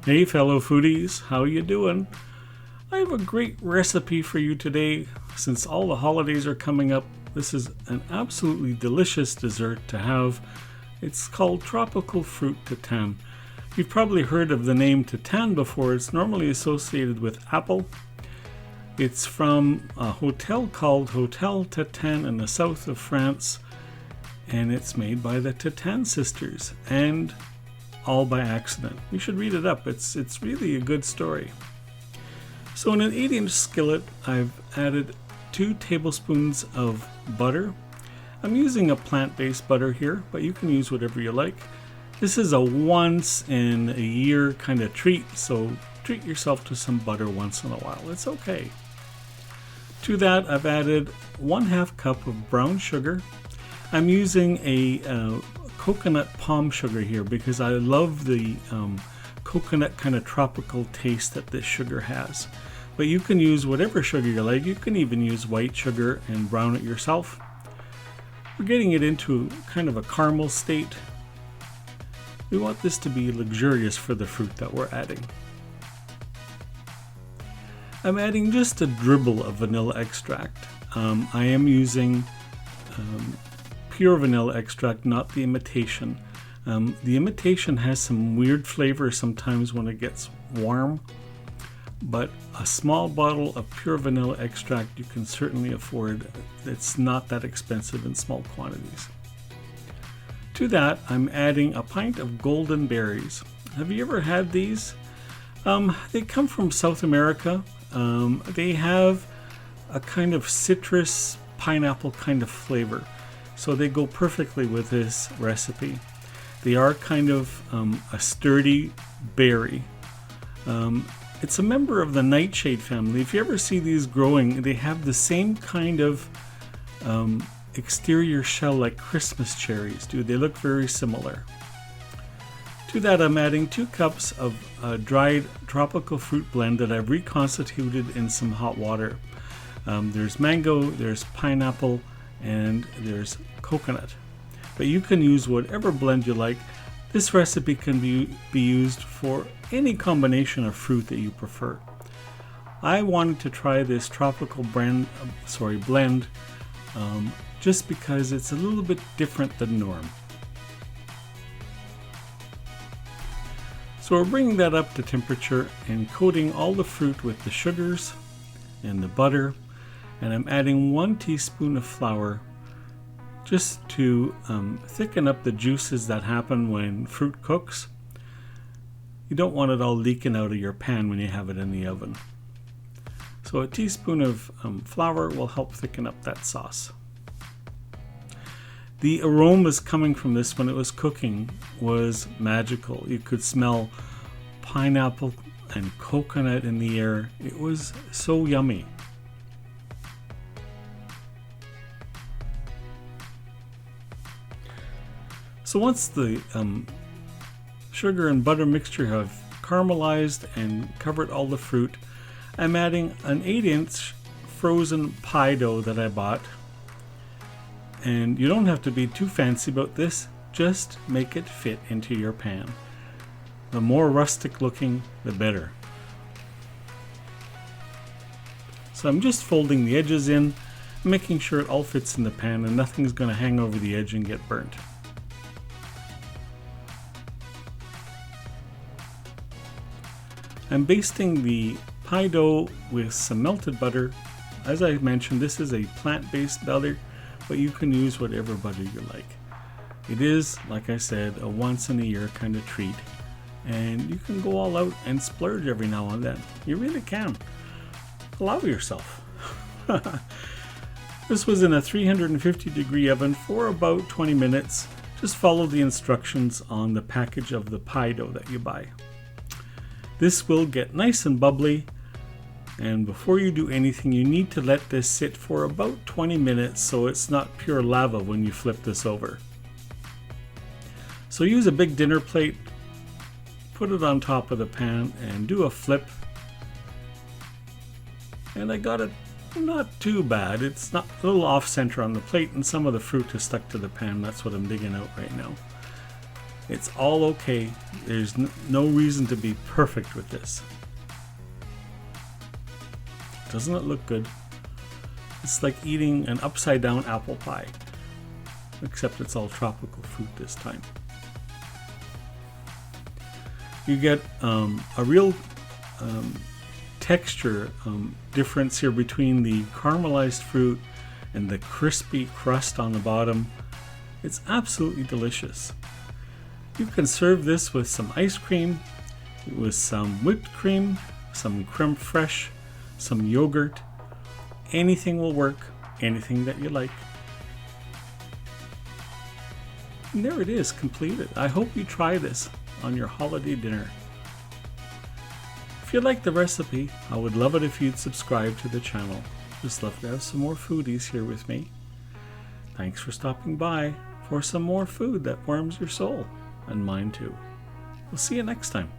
Hey fellow foodies, how you doing? I have a great recipe for you today. Since all the holidays are coming up, this is an absolutely delicious dessert to have. It's called tropical fruit tatin. You've probably heard of the name tatin before. It's normally associated with apple. It's from a hotel called Hotel Tatin in the south of France, and it's made by the Tatin sisters, and all by accident. You should read it up. It's really a good story. So in an 8-inch skillet, I've added 2 tablespoons of butter. I'm using a plant-based butter here, but you can use whatever you like. This is a once in a year kind of treat, so treat yourself to some butter once in a while. It's okay. To that, I've added 1/2 cup of brown sugar. I'm using a coconut palm sugar here because I love the coconut kind of tropical taste that this sugar has. But you can use whatever sugar you like. You can even use white sugar and brown it yourself. We're getting it into kind of a caramel state. We want this to be luxurious for the fruit that we're adding. I'm adding just a dribble of vanilla extract. I am using pure vanilla extract, not the imitation. The imitation has some weird flavor sometimes when it gets warm, but a small bottle of pure vanilla extract you can certainly afford. It's not that expensive in small quantities. To that, I'm adding a pint of golden berries. Have you ever had these? They come from South America. They have a kind of citrus pineapple kind of flavor. So they go perfectly with this recipe. They are kind of a sturdy berry. It's a member of the nightshade family. If you ever see these growing, they have the same kind of exterior shell like Christmas cherries do. They look very similar. To that, I'm adding 2 cups of dried tropical fruit blend that I've reconstituted in some hot water. There's mango, there's pineapple, and there's coconut. But you can use whatever blend you like. This recipe can be used for any combination of fruit that you prefer. I wanted to try this tropical blend just because it's a little bit different than norm. So we're bringing that up to temperature and coating all the fruit with the sugars and the butter, and I'm adding 1 teaspoon of flour just to thicken up the juices that happen when fruit cooks. You don't want it all leaking out of your pan when you have it in the oven. So a teaspoon of flour will help thicken up that sauce. The aromas coming from this when it was cooking was magical. You could smell pineapple and coconut in the air. It was so yummy. So once the sugar and butter mixture have caramelized and covered all the fruit, I'm adding an 8-inch frozen pie dough that I bought. And you don't have to be too fancy about this, just make it fit into your pan. The more rustic looking, the better. So I'm just folding the edges in, making sure it all fits in the pan and nothing's going to hang over the edge and get burnt. I'm basting the pie dough with some melted butter. As I mentioned, this is a plant-based butter, but you can use whatever butter you like. It is, like I said, a once-in-a-year kind of treat, and you can go all out and splurge every now and then. You really can. Allow yourself. This was in a 350-degree oven for about 20 minutes. Just follow the instructions on the package of the pie dough that you buy. This will get nice and bubbly, and before you do anything, you need to let this sit for about 20 minutes so it's not pure lava when you flip this over. So use a big dinner plate, put it on top of the pan, and do a flip. And I got it not too bad. It's not a little off center on the plate, and some of the fruit is stuck to the pan. That's what I'm digging out right now. It's all okay. There's no reason to be perfect with this. Doesn't it look good? It's like eating an upside down apple pie, except it's all tropical fruit this time. You get a real texture difference here between the caramelized fruit and the crispy crust on the bottom. It's absolutely delicious. You can serve this with some ice cream, with some whipped cream, some creme fraiche, some yogurt. Anything will work, anything that you like. And there it is, completed. I hope you try this on your holiday dinner. If you like the recipe, I would love it if you'd subscribe to the channel. Just love to have some more foodies here with me. Thanks for stopping by for some more food that warms your soul, and mine too. We'll see you next time.